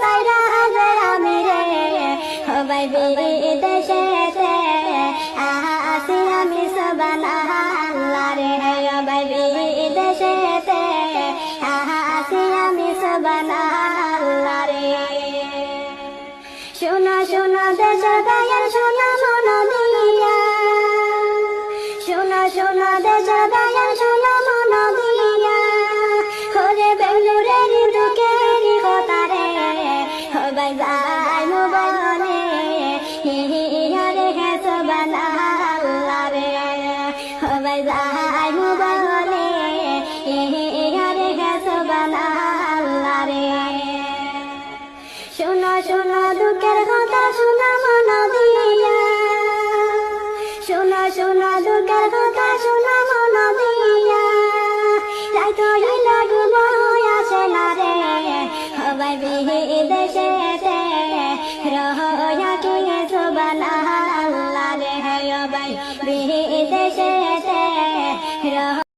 সাইরা যে আমি রে ভাই বিদেশেতে আসি আমি সুবহানাল্লাহ রে ভাই বিদেশেতে আসি আমি সুবহানাল্লাহ রে শোনা শোনা দেশের গায়ের শোনা মন দিয়া শোনা শোনা দেশের গায়ের শোনা মন দিয়া হরে বেঙ্গুরের দুঃখের কথা রে ভাই যাই মোবাইলে হিয়ারে হে সুবহানাল্লাহ রে ভাই যাই মোবাইলে হিয়ারে হে সুবহানাল্লাহ রে শোনো শোনো দুঃখের কথা শোনা মন দিয়া শোনো শোনো দুঃখের কথা শোনা মন দিয়া রাইত হইলে ঘুম আসে না রে ভাই বিদেশেতে রহয়া কি সুবহানাল্লাহ রে ভাই বিদেশে